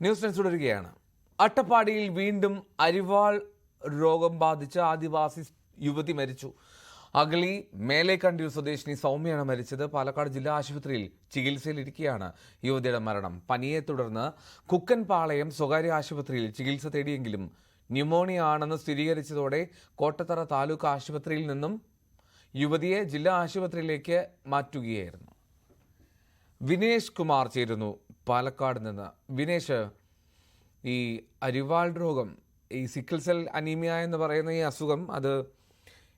News desk തുടരുകയാണ്. അട്ടപ്പാടിയിൽ വീണ്ടും അരിവാൾ രോഗം ബാധിച്ച ആദിവാസി യുവതി മരിച്ചു. അഗളി മേലേക്കണ്ടിയൂർ സ്വദേശിനി സൗമ്യയാണ് മരിച്ചത്. പാലക്കാട് ജില്ലാ ആശുപത്രിയിൽ ചികിത്സയിലിരിക്കെയാണ് യുവതിയുടെ മരണം. പനിയെ തുടർന്ന് കുക്കൻപാളയം സ്വകാര്യ ആശുപത്രിയിൽ ചികിത്സ തേടിയെങ്കിലും ന്യൂമോണിയ ആണെന്ന് സ്ഥിരീകരിച്ചതോടെ കോട്ടത്തറ താലൂക്ക് ആശുപത്രിയിൽ നിന്നും യുവതിയെ ജില്ലാ ആശുപത്രിയിലേക്ക് മാറ്റുകയായിരുന്നു. വിനേഷ് കുമാർ ചേരുന്നു പാലക്കാട് നിന്ന്. വിനേഷ്, ഈ അരിവാൾ രോഗം, ഈ സിക്കിൾ സെൽ അനീമിയ എന്ന് പറയുന്ന ഈ അസുഖം, അത്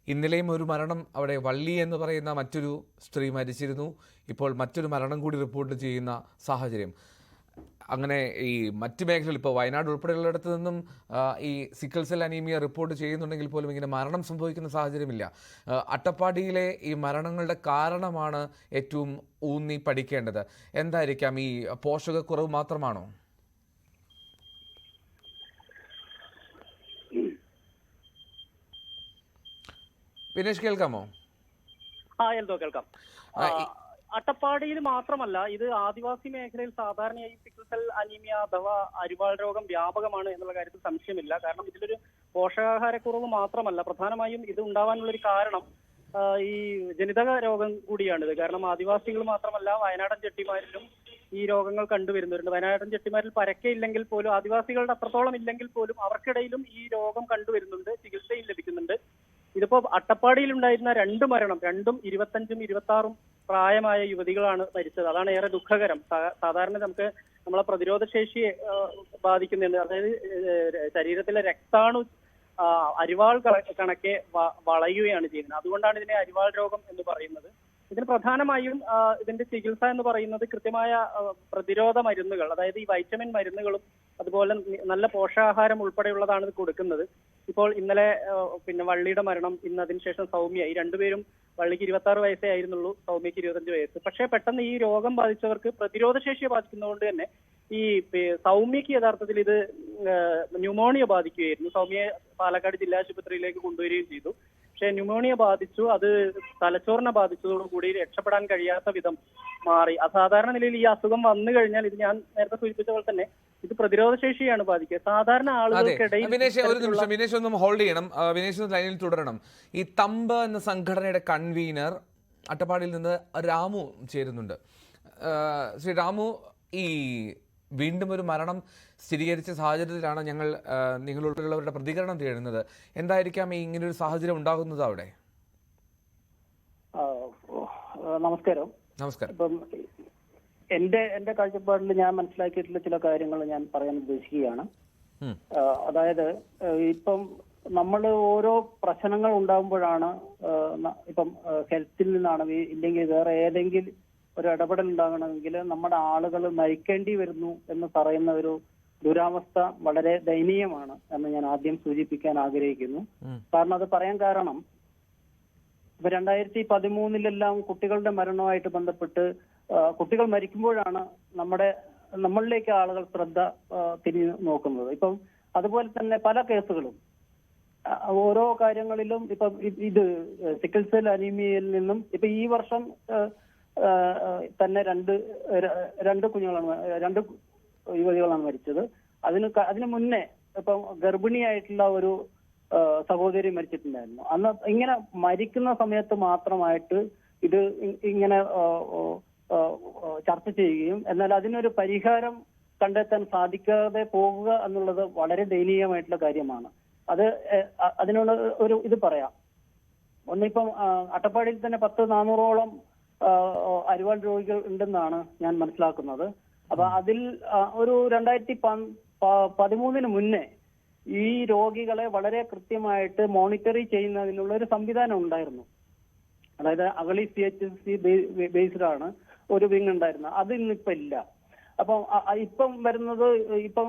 ഇന്നലെയും ഒരു മരണം അവിടെ വള്ളി എന്ന് പറയുന്ന മറ്റൊരു സ്ത്രീ മരിച്ചിരുന്നു. ഇപ്പോൾ മറ്റൊരു മരണം കൂടി റിപ്പോർട്ട് ചെയ്യുന്ന സാഹചര്യം. അങ്ങനെ ഈ മറ്റ് മേഖലയിൽ ഇപ്പോൾ വയനാട് ഉൾപ്പെടെയുള്ളിടത്ത് നിന്നും ഈ സിക്കിൾ സെൽ അനീമിയ റിപ്പോർട്ട് ചെയ്യുന്നുണ്ടെങ്കിൽ പോലും ഇങ്ങനെ മരണം സംഭവിക്കുന്ന സാഹചര്യമില്ല. അട്ടപ്പാടിയിലെ ഈ മരണങ്ങളുടെ കാരണമാണ് ഏറ്റവും ഊന്നി പഠിക്കേണ്ടത്. എന്തായിരിക്കാം? ഈ പോഷകക്കുറവ് മാത്രമാണോ? വിനേഷ്, കേൾക്കാമോ? കേൾക്കാം. അട്ടപ്പാടിയിൽ മാത്രമല്ല, ഇത് ആദിവാസി മേഖലയിൽ സാധാരണയായി സിക്കിൾ സെൽ അനീമിയ അഥവാ അരിവാൾ രോഗം വ്യാപകമാണ് എന്നുള്ള കാര്യത്തിൽ സംശയമില്ല. കാരണം ഇതിലൊരു പോഷകാഹാരക്കുറവ് മാത്രമല്ല, പ്രധാനമായും ഇത് ഉണ്ടാവാനുള്ളൊരു കാരണം ഈ ജനിതക രോഗം കൂടിയാണിത്. കാരണം ആദിവാസികൾ മാത്രമല്ല, വയനാടൻ ചെട്ടിമാരിലും ഈ രോഗങ്ങൾ കണ്ടുവരുന്നുണ്ട്. വയനാടൻ ചെട്ടിമാരിൽ പരക്കെ ഇല്ലെങ്കിൽ പോലും, ആദിവാസികളുടെ അത്രത്തോളം ഇല്ലെങ്കിൽ പോലും അവർക്കിടയിലും ഈ രോഗം കണ്ടുവരുന്നുണ്ട്, ചികിത്സയും ലഭിക്കുന്നുണ്ട്. ഇതിപ്പോ അട്ടപ്പാടിയിൽ ഉണ്ടായിരുന്ന രണ്ട് മരണം, രണ്ടും 25ഉം 26ഉം പ്രായമായ യുവതികളാണ് മരിച്ചത്. അതാണ് ഏറെ ദുഃഖകരം. സാധാരണ നമ്മളെ പ്രതിരോധ ശേഷിയെ ബാധിക്കുന്നുണ്ട്. അതായത് ശരീരത്തിലെ രക്താണു അരിവാൾ കണക്കെ വളയുകയാണ് ചെയ്യുന്നത്. അതുകൊണ്ടാണ് ഇതിനെ അരിവാൾ രോഗം എന്ന് പറയുന്നത്. ഇതിന് പ്രധാനമായും ഇതിന്റെ ചികിത്സ എന്ന് പറയുന്നത് കൃത്യമായ പ്രതിരോധ മരുന്നുകൾ, അതായത് ഈ വൈറ്റമിൻ മരുന്നുകളും അതുപോലെ നല്ല പോഷകാഹാരം ഉൾപ്പെടെയുള്ളതാണ് ഇത് കൊടുക്കുന്നത്. ഇപ്പോൾ ഇന്നലെ വള്ളിയുടെ മരണം, ഇന്ന് അതിനുശേഷം സൗമ്യ, ഈ രണ്ടുപേരും, വള്ളിക്ക് 26 വയസ്സേ ആയിരുന്നുള്ളൂ, സൗമ്യക്ക് 25 വയസ്സ്. പക്ഷേ പെട്ടെന്ന് ഈ രോഗം ബാധിച്ചവർക്ക് പ്രതിരോധ ശേഷിയെ ബാധിക്കുന്നതുകൊണ്ട് തന്നെ ഈ സൗമ്യക്ക് യഥാർത്ഥത്തിൽ ഇത് ന്യൂമോണിയ ബാധിക്കുകയായിരുന്നു. സൗമ്യയെ പാലക്കാട് ജില്ലാ ആശുപത്രിയിലേക്ക് കൊണ്ടുവരികയും ചെയ്തു. പക്ഷേ ന്യൂമോണിയ ബാധിച്ചു. അത് തലച്ചോറിനെ ബാധിച്ചതോടുകൂടി രക്ഷപ്പെടാൻ കഴിയാത്ത വിധം മാറി. അസാധാരണ നിലയിൽ ഈ അസുഖം വന്നു കഴിഞ്ഞാൽ, ഇത് ഞാൻ നേരത്തെ സൂചിപ്പിച്ച പോലെ തന്നെ ഇത് പ്രതിരോധ ശേഷിയാണ് ബാധിക്കുക. സാധാരണ ആളുകൾക്കിടയിൽ. ഒരു നിമിഷം, വിനേഷ് ഒന്നും ഹോൾഡ് ചെയ്യണം. വിനേഷ് ലൈനിൽ തുടരണം. ഈ തമ്പ് എന്ന സംഘടനയുടെ കൺവീനർ അട്ടപ്പാടിയിൽ നിന്ന് രാമു ചേരുന്നുണ്ട്. ശ്രീ രാമു, ഈ വീണ്ടും ഒരു മരണം സ്ഥിരീകരിച്ച സാഹചര്യത്തിലാണ് ഞങ്ങൾ നിങ്ങളുൾപ്പെടെയുള്ളവരുടെ പ്രതികരണം തേടുന്നത്. എന്തായിരിക്കാം ഇങ്ങനൊരു സാഹചര്യം ഉണ്ടാകുന്നത് അവിടെ? നമസ്കാരം. ഇപ്പം എന്റെ കാഴ്ചപ്പാടിൽ ഞാൻ മനസ്സിലാക്കിയിട്ടുള്ള ചില കാര്യങ്ങൾ ഞാൻ പറയാൻ ഉദ്ദേശിക്കുകയാണ്. അതായത് ഇപ്പം നമ്മൾ ഓരോ പ്രശ്നങ്ങൾ ഉണ്ടാകുമ്പോഴാണ്, ഇപ്പം ഹെൽത്തിൽ നിന്നാണ്, ഇല്ലെങ്കിൽ വേറെ ഏതെങ്കിലും ഒരു ഇടപെടൽ ഉണ്ടാകണമെങ്കിൽ നമ്മുടെ ആളുകൾ മരിക്കേണ്ടി വരുന്നു എന്ന് പറയുന്ന ഒരു ദുരാവസ്ഥ വളരെ ദയനീയമാണ് എന്ന് ഞാൻ ആദ്യം സൂചിപ്പിക്കാൻ ആഗ്രഹിക്കുന്നു. കാരണം അത് പറയാൻ കാരണം, ഇപ്പൊ 2013 കുട്ടികളുടെ മരണവുമായിട്ട് ബന്ധപ്പെട്ട് കുട്ടികൾ മരിക്കുമ്പോഴാണ് നമ്മളിലേക്ക് ആളുകൾ ശ്രദ്ധ തിരിഞ്ഞു നോക്കുന്നത്. ഇപ്പം അതുപോലെ തന്നെ പല കേസുകളും, ഓരോ കാര്യങ്ങളിലും, ഇപ്പൊ ഇത് സിക്കിൾ സെൽ അനീമിയയിൽ നിന്നും ഇപ്പൊ ഈ വർഷം തന്നെ രണ്ട് യുവതികളാണ് മരിച്ചത്. അതിന് മുന്നേ ഇപ്പം ഗർഭിണിയായിട്ടുള്ള ഒരു സഹോദരി മരിച്ചിട്ടുണ്ടായിരുന്നു. അന്ന് ഇങ്ങനെ മരിക്കുന്ന സമയത്ത് മാത്രമായിട്ട് ഇത് ഇങ്ങനെ ചർച്ച ചെയ്യുകയും എന്നാൽ അതിനൊരു പരിഹാരം കണ്ടെത്താൻ സാധിക്കാതെ പോകുക എന്നുള്ളത് വളരെ ദയനീയമായിട്ടുള്ള കാര്യമാണ്. അതിനോട് ഒരു ഇത് പറയാം. ഒന്നിപ്പം അട്ടപ്പാടിയിൽ തന്നെ 400ഓളം അരിവാൾ രോഗികൾ ഉണ്ടെന്നാണ് ഞാൻ മനസ്സിലാക്കുന്നത്. അപ്പൊ അതിൽ ഒരു 2013 മുന്നേ ഈ രോഗികളെ വളരെ കൃത്യമായിട്ട് മോണിറ്ററി ചെയ്യുന്നതിനുള്ള ഒരു സംവിധാനം ഉണ്ടായിരുന്നു. അതായത് അഗളി CHC ബേസ്ഡ് ആണ് ഒരു വിങ് ഉണ്ടായിരുന്നത്. അത് ഇന്നിപ്പോ ഇല്ല. അപ്പം ഇപ്പം വരുന്നത്, ഇപ്പം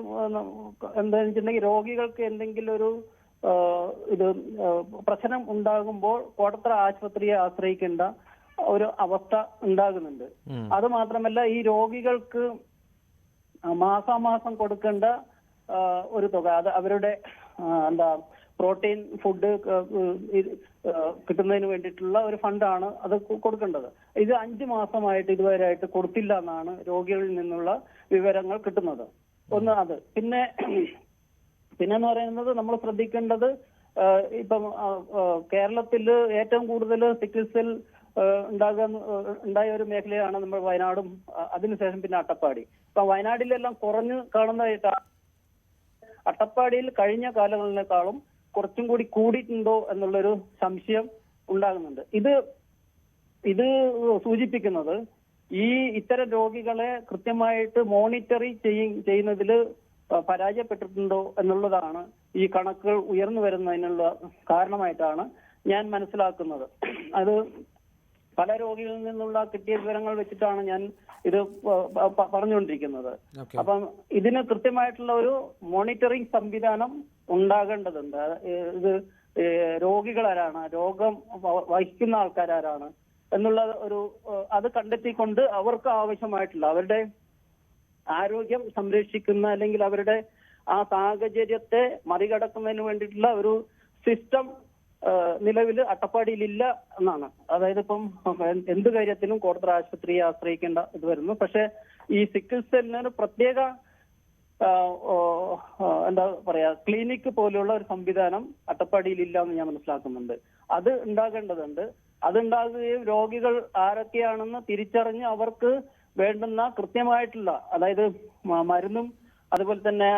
എന്താണെന്ന് വെച്ചിട്ടുണ്ടെങ്കിൽ, രോഗികൾക്ക് എന്തെങ്കിലും ഒരു പ്രശ്നം ഉണ്ടാകുമ്പോൾ കോട്ടത്തറ ആശുപത്രിയെ ആശ്രയിക്കേണ്ട ഒരു അവസ്ഥ ഉണ്ടാകുന്നുണ്ട്. അത് മാത്രമല്ല, ഈ രോഗികൾക്ക് മാസാമാസം കൊടുക്കേണ്ട ഒരു തുക, അത് അവരുടെ പ്രോട്ടീൻ ഫുഡ് കിട്ടുന്നതിന് വേണ്ടിയിട്ടുള്ള ഒരു ഫണ്ടാണ് അത് കൊടുക്കേണ്ടത്. ഇത് 5 മാസമായിട്ട് ഇതുവരെയായിട്ട് കൊടുത്തില്ല എന്നാണ് രോഗികളിൽ നിന്നുള്ള വിവരങ്ങൾ കിട്ടുന്നത്. ഒന്ന് അത്. പിന്നെന്ന് പറയുന്നത് നമ്മൾ ശ്രദ്ധിക്കേണ്ടത് ഇപ്പം കേരളത്തിൽ ഏറ്റവും കൂടുതൽ സിക്കിൾ സെൽ ഉണ്ടായ ഒരു മേഖലയാണ് നമ്മൾ വയനാടും അതിനുശേഷം പിന്നെ അട്ടപ്പാടി. ഇപ്പൊ വയനാട്ടിലെല്ലാം കുറഞ്ഞു കാണുന്നതായിട്ട് അട്ടപ്പാടിയിൽ കഴിഞ്ഞ കാലങ്ങളിനേക്കാളും കുറച്ചും കൂടി കൂടിയിട്ടുണ്ടോ എന്നുള്ളൊരു സംശയം ഉണ്ടാകുന്നുണ്ട്. ഇത് സൂചിപ്പിക്കുന്നത് ഇത്തരം രോഗികളെ കൃത്യമായിട്ട് ചെയ്യുന്നതിൽ പരാജയപ്പെട്ടിട്ടുണ്ടോ എന്നുള്ളതാണ് ഈ കണക്കുകൾ ഉയർന്നു വരുന്നതിനുള്ള കാരണമായിട്ടാണ് ഞാൻ മനസ്സിലാക്കുന്നത്. അത് പല രോഗികളിൽ നിന്നുള്ള കിട്ടിയ വിവരങ്ങൾ വെച്ചിട്ടാണ് ഞാൻ ഇത് പറഞ്ഞുകൊണ്ടിരിക്കുന്നത്. അപ്പം ഇതിന് കൃത്യമായിട്ടുള്ള ഒരു മോണിറ്ററിംഗ് സംവിധാനം ഉണ്ടാകേണ്ടതുണ്ട്. ഇത് രോഗികളാരാണ്, രോഗം വഹിക്കുന്ന ആൾക്കാരാരാണ് എന്നുള്ള അത് കണ്ടെത്തിക്കൊണ്ട് അവർക്ക് ആവശ്യമായിട്ടുള്ള അവരുടെ ആരോഗ്യം സംരക്ഷിക്കുന്ന അല്ലെങ്കിൽ അവരുടെ ആ സാഹചര്യത്തെ മറികടക്കുന്നതിന് വേണ്ടിയിട്ടുള്ള ഒരു സിസ്റ്റം നിലവിൽ അട്ടപ്പാടിയിലില്ല എന്നാണ്. അതായത് ഇപ്പം എന്ത് കാര്യത്തിനും കോടതി ആശുപത്രിയെ ആശ്രയിക്കേണ്ട ഇത് വരുന്നു. പക്ഷെ ഈ സിക്കിൾ സെല്ലിന് പ്രത്യേക എന്താ പറയാ ക്ലിനിക്ക് പോലെയുള്ള ഒരു സംവിധാനം അട്ടപ്പാടിയിൽ ഇല്ല എന്ന് ഞാൻ മനസ്സിലാക്കുന്നുണ്ട്. അത് ഉണ്ടാകേണ്ടതുണ്ട്. അതുണ്ടാകുകയും രോഗികൾ ആരൊക്കെയാണെന്ന് തിരിച്ചറിഞ്ഞ് അവർക്ക് വേണ്ടുന്ന കൃത്യമായിട്ടുള്ള അതായത് മരുന്നും അതുപോലെ തന്നെ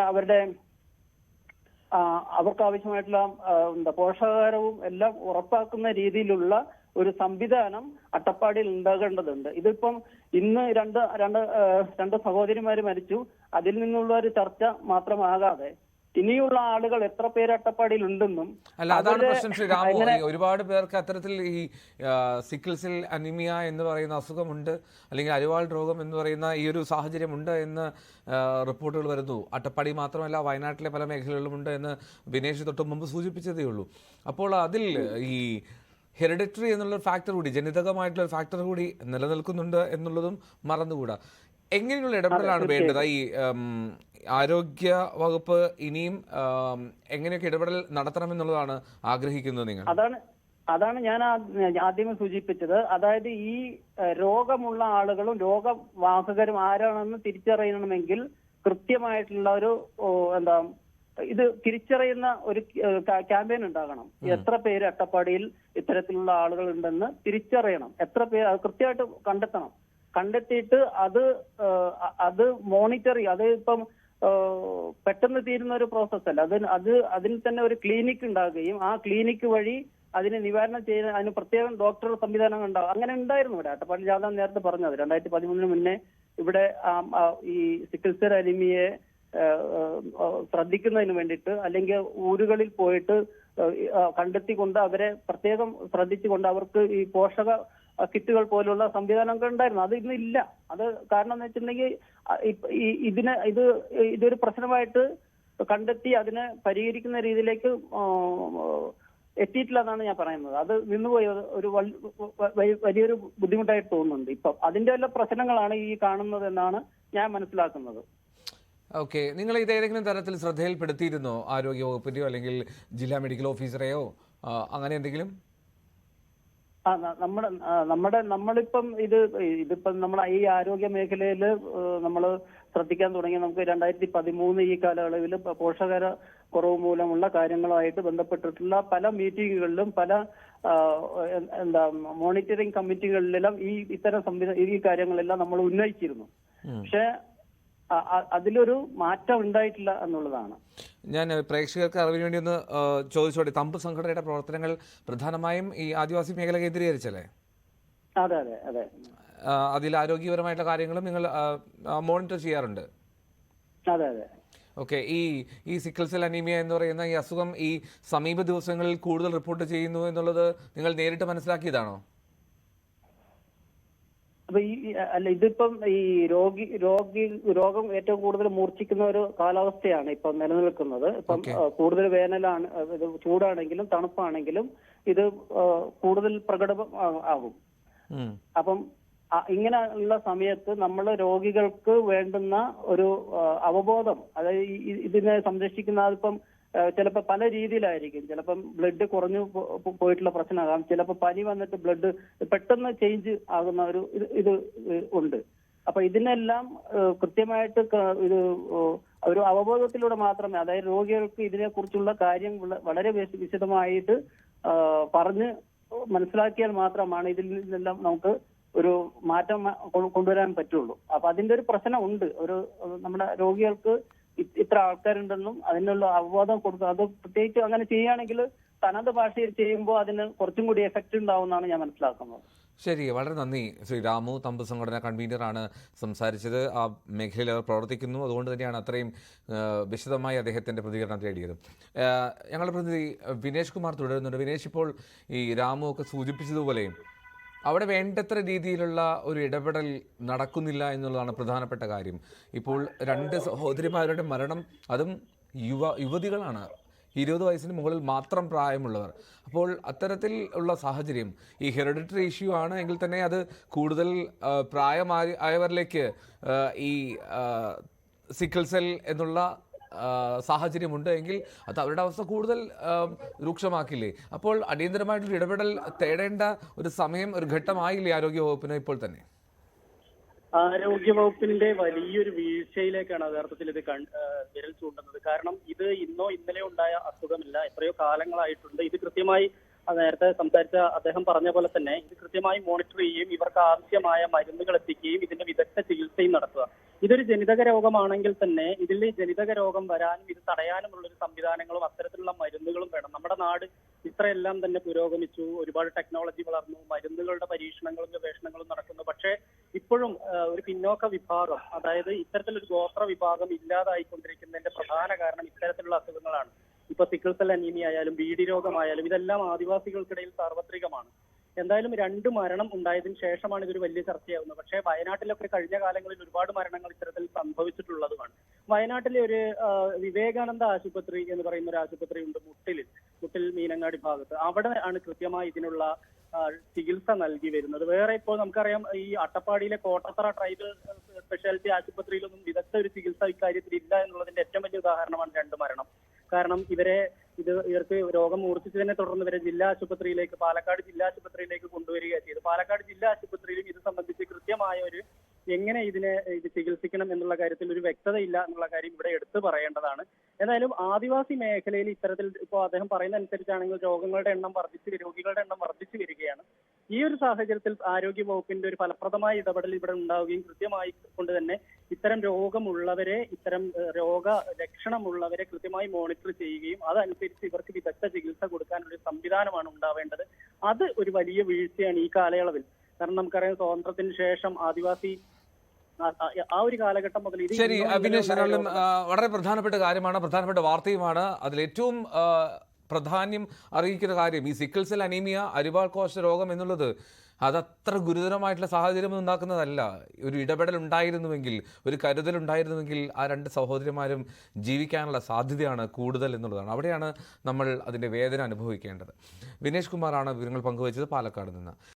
അവർക്ക് ആവശ്യമായിട്ടുള്ള പോഷകാഹാരവും എല്ലാം ഉറപ്പാക്കുന്ന രീതിയിലുള്ള ഒരു സംവിധാനം അട്ടപ്പാടിയിൽ ഉണ്ടാകേണ്ടതുണ്ട്. ഇതിപ്പം ഇന്ന് രണ്ട് സഹോദരിമാര് മരിച്ചു, അതിൽ നിന്നുള്ള ഒരു ചർച്ച മാത്രമാകാതെ ഇനിയുള്ള ആളുകൾ എത്ര പേര് അട്ടപ്പാടിയിൽ ഉണ്ടെന്നും അല്ല അതാണ് പ്രശ്നം ശ്രീ രാമു. ഒരുപാട് പേർക്ക് അത്തരത്തിൽ ഈ സിക്കിൾ സെൽ അനീമിയ എന്ന് പറയുന്ന അസുഖമുണ്ട് അല്ലെങ്കിൽ അരിവാൾ രോഗം എന്ന് പറയുന്ന ഈ ഒരു സാഹചര്യമുണ്ട് എന്ന് റിപ്പോർട്ടുകൾ വരുന്നു. അട്ടപ്പാടി മാത്രമല്ല വയനാട്ടിലെ പല മേഖലകളിലുമുണ്ട് എന്ന് ബിനേഷ് തൊട്ട് മുമ്പ് സൂചിപ്പിച്ചതേ ഉള്ളൂ. അപ്പോൾ അതിൽ ഈ ഹെറിഡിറ്ററി എന്നുള്ള ഫാക്ടർ കൂടി, ജനിതകമായിട്ടുള്ള ഫാക്ടർ കൂടി നിലനിൽക്കുന്നുണ്ട് എന്നുള്ളതും മറന്നുകൂടാ. എങ്ങനെയുള്ള ഇടപെടലാണ് വേണ്ടത്? ഈ ആരോഗ്യ വകുപ്പ് ഇനിയും എങ്ങനെയൊക്കെ ഇടപെടൽ നടത്തണമെന്നുള്ളതാണ് ആഗ്രഹിക്കുന്നത് നിങ്ങൾ? അതാണ് ഞാൻ ആദ്യമേ സൂചിപ്പിച്ചത്. അതായത് ഈ രോഗമുള്ള ആളുകളും രോഗവാഹകരും ആരാണെന്ന് തിരിച്ചറിയണമെങ്കിൽ കൃത്യമായിട്ടുള്ള ഒരു ഇത് തിരിച്ചറിയുന്ന ഒരു ക്യാമ്പയിൻ ഉണ്ടാകണം. എത്ര പേര് അട്ടപ്പാടിയിൽ ഇത്തരത്തിലുള്ള ആളുകൾ ഉണ്ടെന്ന് തിരിച്ചറിയണം. എത്ര പേര് അത് കൃത്യമായിട്ട് കണ്ടെത്തിയിട്ട് അത് മോണിറ്റർ ചെയ്യും. അത് ഇപ്പം പെട്ടെന്ന് തീരുന്ന ഒരു പ്രോസസ് അല്ല. അതിന് തന്നെ ഒരു ക്ലിനിക്ക് ഉണ്ടാകുകയും ആ ക്ലിനിക്ക് വഴി അതിന് നിവാരണം ചെയ്യുന്ന അതിന് പ്രത്യേകം ഡോക്ടർ സംവിധാനം ഉണ്ടാകും. അങ്ങനെ ഉണ്ടായിരുന്നു ഇവിടെ അട്ടപ്പാടി. ഞാൻ നേരത്തെ പറഞ്ഞത് 2013 മുന്നേ ഇവിടെ ഈ സിക്കിൾ സെൽ അനീമിയയെ ശ്രദ്ധിക്കുന്നതിന് വേണ്ടിയിട്ട് അല്ലെങ്കിൽ ഊരുകളിൽ പോയിട്ട് കണ്ടെത്തിക്കൊണ്ട് അവരെ പ്രത്യേകം ശ്രദ്ധിച്ചുകൊണ്ട് അവർക്ക് ഈ പോഷക കിറ്റുകൾ പോലുള്ള സംവിധാനങ്ങൾ ഉണ്ടായിരുന്നു. അത് ഇന്നില്ല. അത് കാരണം എന്ന് വെച്ചിട്ടുണ്ടെങ്കിൽ ഇതൊരു പ്രശ്നമായിട്ട് കണ്ടെത്തി അതിനെ പരിഹരിക്കുന്ന രീതിയിലേക്ക് എത്തിയിട്ടില്ല എന്നാണ് ഞാൻ പറയുന്നത്. അത് നിന്നുപോയി ഒരു വലിയൊരു ബുദ്ധിമുട്ടായിട്ട് തോന്നുന്നുണ്ട്. ഇപ്പം അതിന്റെ വല്ല പ്രശ്നങ്ങളാണ് ഈ കാണുന്നത് എന്നാണ് ഞാൻ മനസ്സിലാക്കുന്നത്. ഓക്കെ, നിങ്ങൾ ഇത് ഏതെങ്കിലും തരത്തിൽ ശ്രദ്ധയിൽപ്പെടുത്തിയിരുന്നോ? ആരോഗ്യ വകുപ്പിന്റെയോ അല്ലെങ്കിൽ ജില്ലാ മെഡിക്കൽ ഓഫീസറെയോ അങ്ങനെ എന്തെങ്കിലും? നമ്മളിപ്പം ഇതിപ്പം നമ്മൾ ഈ ആരോഗ്യ മേഖലയിൽ നമ്മൾ ശ്രദ്ധിക്കാൻ തുടങ്ങി. നമുക്ക് 2013 ഈ കാലയളവിൽ പോഷകാഹാര കുറവ് മൂലമുള്ള കാര്യങ്ങളുമായിട്ട് ബന്ധപ്പെട്ടിട്ടുള്ള പല മീറ്റിങ്ങുകളിലും പല മോണിറ്ററിംഗ് കമ്മിറ്റികളിലെല്ലാം ഇത്തരം ഈ കാര്യങ്ങളെല്ലാം നമ്മൾ ഉന്നയിച്ചിരുന്നു. പക്ഷെ അതിലൊരു മാറ്റം ഉണ്ടായിട്ടില്ല എന്നുള്ളതാണ്. ഞാൻ പ്രേക്ഷകർക്ക് അറിവിന് വേണ്ടി ഒന്ന് ചോദിച്ചോട്ടെ, തമ്പ് സംഘടനയുടെ പ്രവർത്തനങ്ങൾ പ്രധാനമായും ഈ ആദിവാസി മേഖല കേന്ദ്രീകരിച്ചല്ലേ? അതെ അതെ അതെ. അതിൽ ആരോഗ്യപരമായിട്ടുള്ള കാര്യങ്ങളും നിങ്ങൾ മോണിറ്റർ ചെയ്യാറുണ്ട്? അതെ അതെ. ഓക്കെ, ഈ സിക്കിൾ സെൽ അനീമിയ എന്ന് പറയുന്ന ഈ അസുഖം ഈ സമീപ ദിവസങ്ങളിൽ കൂടുതൽ റിപ്പോർട്ട് ചെയ്യുന്നു എന്നുള്ളത് നിങ്ങൾ നേരിട്ട് മനസ്സിലാക്കിയതാണോ? അപ്പൊ ഇതിപ്പം ഈ രോഗം ഏറ്റവും കൂടുതൽ മൂർച്ഛിക്കുന്ന ഒരു കാലാവസ്ഥയാണ് ഇപ്പം നിലനിൽക്കുന്നത്. ഇപ്പം കൂടുതൽ വേനലാണ്, ചൂടാണെങ്കിലും തണുപ്പാണെങ്കിലും ഇത് കൂടുതൽ പ്രകടം ആകും. അപ്പം ഇങ്ങനെ ഉള്ള സമയത്ത് നമ്മൾ രോഗികൾക്ക് വേണ്ടുന്ന ഒരു അവബോധം, അതായത് ഇതിനെ സംരക്ഷിക്കുന്ന അതിപ്പം ചിലപ്പോൾ പല രീതിയിലായിരിക്കും. ചിലപ്പം ബ്ലഡ് കുറഞ്ഞു പോയിട്ടുള്ള പ്രശ്നമാകാം, ചിലപ്പോൾ പനി വന്നിട്ട് ബ്ലഡ് പെട്ടെന്ന് ചേഞ്ച് ആകുന്ന ഒരു ഇത് ഉണ്ട്. അപ്പൊ ഇതിനെല്ലാം കൃത്യമായിട്ട് ഇത് അവബോധത്തിലൂടെ മാത്രമേ, അതായത് രോഗികൾക്ക് ഇതിനെക്കുറിച്ചുള്ള കാര്യം വളരെ വിശദമായിട്ട് പറഞ്ഞ് മനസ്സിലാക്കിയാൽ മാത്രമാണ് ഇതിൽ നിന്നെല്ലാം നമുക്ക് ഒരു മാറ്റം കൊണ്ടുവരാൻ പറ്റുള്ളൂ. അപ്പൊ അതിന്റെ ഒരു പ്രശ്നം ഉണ്ട്. നമ്മുടെ രോഗികൾക്ക് ഇത്ര ആൾക്കാരുണ്ടെന്നും അതിനുള്ള അവബോധം കൊടുക്കുക, അത് പ്രത്യേകിച്ച് അങ്ങനെ ചെയ്യുകയാണെങ്കിൽ തനത് ഭാഷയിൽ ചെയ്യുമ്പോൾ അതിന് കുറച്ചും കൂടി എഫക്റ്റ് ഉണ്ടാവുമെന്നാണ് ഞാൻ മനസ്സിലാക്കുന്നത്. ശരി, വളരെ നന്ദി. ശ്രീ രാമു, തമ്പ് സംഘടന കൺവീനറാണ് സംസാരിച്ചത്. ആ മേഖലയിൽ അവർ പ്രവർത്തിക്കുന്നു, അതുകൊണ്ട് തന്നെയാണ് അത്രയും വിശദമായി അദ്ദേഹത്തിൻ്റെ പ്രതികരണം തേടിയത്. ഞങ്ങളുടെ പ്രതിനിധി വിനേഷ് കുമാർ തുടരുന്നുണ്ട്. വിനേഷ്, ഇപ്പോൾ ഈ രാമു ഒക്കെ സൂചിപ്പിച്ചതുപോലെ അവിടെ വേണ്ടത്ര രീതിയിലുള്ള ഒരു ഇടപെടൽ നടക്കുന്നില്ല എന്നുള്ളതാണ് പ്രധാനപ്പെട്ട കാര്യം. ഇപ്പോൾ 2 സഹോദരിമാരുടെ മരണം, അതും യുവതികളാണ്, 20 വയസ്സിന് മുകളിൽ മാത്രം പ്രായമുള്ളവർ. അപ്പോൾ അത്തരത്തിൽ ഉള്ള സാഹചര്യം ഈ ഹെറിഡിറ്ററി ഇഷ്യൂ ആണ് എങ്കിൽ തന്നെ അത് കൂടുതൽ പ്രായമായവരിലേക്ക് ഈ സിക്കിൾ സെൽ എന്നുള്ള സാഹചര്യമുണ്ട് എങ്കിൽ അത് അവരുടെ അവസ്ഥ കൂടുതൽ രൂക്ഷമാക്കില്ലേ? അപ്പോൾ അടിയന്തരമായിട്ടൊരു ഇടപെടൽ തേടേണ്ട ഒരു സമയം, ഒരു ഘട്ടമായില്ലേ ആരോഗ്യവകുപ്പിന് ഇപ്പോൾ തന്നെ? ആരോഗ്യവകുപ്പിന്റെ വലിയൊരു വീഴ്ചയിലേക്കാണ് യഥാർത്ഥത്തിൽ ഇത് വിരൽ ചൂണ്ടുന്നത്. കാരണം ഇത് ഇന്നോ ഇന്നലെയോ ഉണ്ടായ അസുഖമില്ല, എത്രയോ കാലങ്ങളായിട്ടുണ്ട്. ഇത് കൃത്യമായി നേരത്തെ സംസാരിച്ച അദ്ദേഹം പറഞ്ഞ പോലെ തന്നെ ഇത് കൃത്യമായി മോണിറ്റർ ചെയ്യുകയും ഇവർക്ക് ആവശ്യമായ മരുന്നുകൾ എത്തിക്കുകയും ഇതിന്റെ വിദഗ്ധ ചികിത്സയും നടത്തുക. ഇതൊരു ജനിതക രോഗമാണെങ്കിൽ തന്നെ ഇതിൽ ജനിതക രോഗം വരാനും ഇത് തടയാനുമുള്ള ഒരു സംവിധാനങ്ങളും അത്തരത്തിലുള്ള മരുന്നുകളും വേണം. നമ്മുടെ നാട് ഇത്രയെല്ലാം തന്നെ പുരോഗമിച്ചു, ഒരുപാട് ടെക്നോളജി വളർന്നു, മരുന്നുകളുടെ പരീക്ഷണങ്ങളും ഗവേഷണങ്ങളും നടക്കുന്നു. പക്ഷേ ഇപ്പോഴും ഒരു പിന്നോക്ക വിഭാഗം, അതായത് ഇത്തരത്തിലൊരു ഗോത്ര വിഭാഗം ഇല്ലാതായിക്കൊണ്ടിരിക്കുന്നതിന്റെ പ്രധാന കാരണം ഇത്തരത്തിലുള്ള അസുഖങ്ങളാണ്. ഇപ്പൊ സിക്കിൾ സെൽ അനീമിയ ആയാലും ബീഡി രോഗമായാലും ഇതെല്ലാം ആദിവാസികൾക്കിടയിൽ സാർവത്രികമാണ്. എന്തായാലും 2 മരണം ഉണ്ടായതിനു ശേഷമാണ് ഇതൊരു വലിയ ചർച്ചയാവുന്നത്. പക്ഷേ വയനാട്ടിലൊക്കെ കഴിഞ്ഞ കാലങ്ങളിൽ ഒരുപാട് മരണങ്ങൾ ഇത്തരത്തിൽ സംഭവിച്ചിട്ടുള്ളതുമാണ്. വയനാട്ടിലെ ഒരു വിവേകാനന്ദ ആശുപത്രി എന്ന് പറയുന്ന ഒരു ആശുപത്രി ഉണ്ട് മുട്ടിൽ മീനങ്ങാടി ഭാഗത്ത്. അവിടെ ആണ് കൃത്യമായി ഇതിനുള്ള ചികിത്സ നൽകി വരുന്നത്. വേറെ ഇപ്പോൾ നമുക്കറിയാം ഈ അട്ടപ്പാടിയിലെ കോട്ടത്തറ ട്രൈബൽ സ്പെഷ്യാലിറ്റി ആശുപത്രിയിലൊന്നും വിദഗ്ധ ഒരു ചികിത്സ ഇക്കാര്യത്തിൽ ഇല്ല എന്നുള്ളതിന്റെ ഏറ്റവും വലിയ ഉദാഹരണമാണ് 2 മരണം. കാരണം ഇവർക്ക് രോഗം മൂർച്ഛിച്ചതിനെ തുടർന്ന് ഇവരെ ജില്ലാ ആശുപത്രിയിലേക്ക്, പാലക്കാട് ജില്ലാ ആശുപത്രിയിലേക്ക് കൊണ്ടുവരികയാണ് ചെയ്തത്. പാലക്കാട് ജില്ലാ ആശുപത്രിയിലും ഇത് സംബന്ധിച്ച് കൃത്യമായ എങ്ങനെ ഇത് ചികിത്സിക്കണം എന്നുള്ള കാര്യത്തിൽ ഒരു വ്യക്തതയില്ല എന്നുള്ള കാര്യം ഇവിടെ എടുത്തു പറയേണ്ടതാണ്. എന്തായാലും ആദിവാസി മേഖലയിൽ ഇത്തരത്തിൽ ഇപ്പോൾ അദ്ദേഹം പറയുന്ന അനുസരിച്ചാണെങ്കിൽ രോഗികളുടെ എണ്ണം വർദ്ധിച്ചു വരികയാണ്. ഈ ഒരു സാഹചര്യത്തിൽ ആരോഗ്യ വകുപ്പിന്റെ ഒരു ഫലപ്രദമായ ഇടപെടൽ ഇവിടെ ഉണ്ടാവുകയും കൃത്യമായി കൊണ്ട് തന്നെ ഇത്തരം രോഗമുള്ളവരെ, ഇത്തരം രോഗ ലക്ഷണമുള്ളവരെ കൃത്യമായി മോണിറ്റർ ചെയ്യുകയും അതനുസരിച്ച് ഇവർക്ക് വിദഗ്ധ ചികിത്സ കൊടുക്കാനുള്ള സംവിധാനമാണ് ഉണ്ടാവേണ്ടത്. അത് ഒരു വലിയ വീഴ്ചയാണ് ഈ കാലയളവിൽ. കാരണം നമുക്കറിയാം സ്വാതന്ത്ര്യത്തിന് ശേഷം ആദിവാസി ആ ഒരു കാലഘട്ടം മുതൽ ശരി അഭിനേഷ്, വളരെ പ്രധാനപ്പെട്ട കാര്യമാണ്, പ്രധാനപ്പെട്ട വാർത്തയുമാണ്. അതിലേറ്റവും പ്രാധാന്യം അറിയിക്കുന്ന കാര്യം ഈ സിക്കിൾ സെൽ അനീമിയ, അരിവാൾ കോശ രോഗം എന്നുള്ളത് അതത്ര ഗുരുതരമായിട്ടുള്ള സാഹചര്യം ഉണ്ടാക്കുന്നതല്ല. ഒരു ഇടപെടൽ ഉണ്ടായിരുന്നുവെങ്കിൽ, ഒരു കരുതൽ ഉണ്ടായിരുന്നുവെങ്കിൽ ആ 2 സഹോദരിമാരും ജീവിക്കാനുള്ള സാധ്യതയാണ് കൂടുതൽ എന്നുള്ളതാണ്. അവിടെയാണ് നമ്മൾ അതിൻ്റെ വേദന അനുഭവിക്കേണ്ടത്. വിനേഷ് കുമാറാണ് വിവരങ്ങൾ പങ്കുവച്ചത് പാലക്കാട് നിന്ന്.